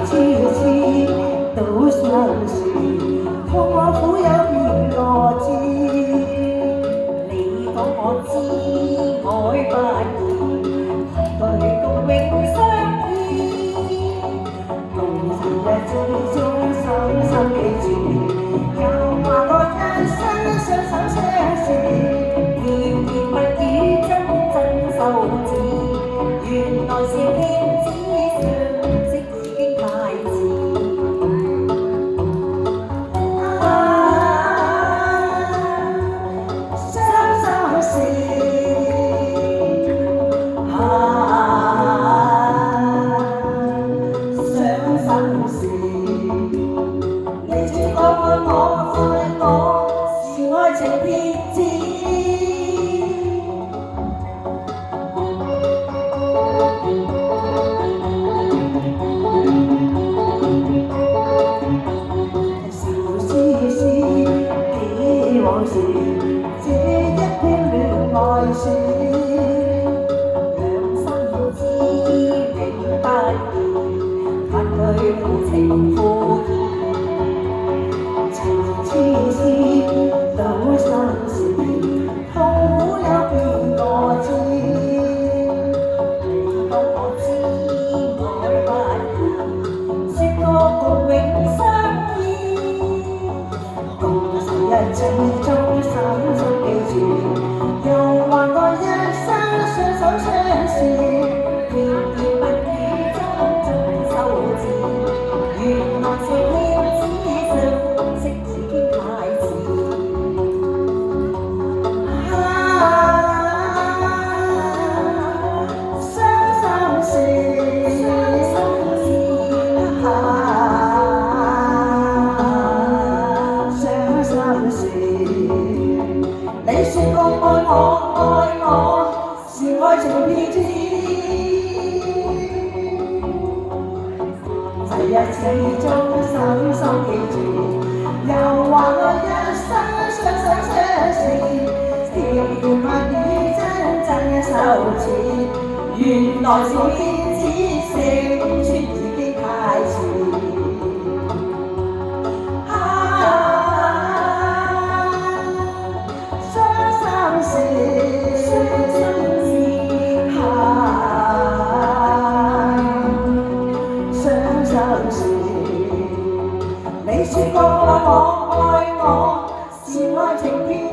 次次都相是，痛我苦有邊個知？你講我知，愛不移，對共永相依，共尋日最終深深記住，又話我一生相守相視，甜言蜜語真真受字，原來是騙子。你說愛我愛我是愛情騙子，是是是幾往事，這一篇戀愛書，兩心知永不移，盼佢無情負義。次次都相是，痛苦有邊個知？你講我知，愛不移，說過共永相依，共成日始終深深記住，又話我一生相守相視，甜言蜜語真真受字，原來是騙子相識。你說過愛我是愛情騙子，這一始終深深記住，又話我一生相守相視，甜言蜜語真真受字，原來是騙子識穿已經太遲。你說過愛我是愛情騙子。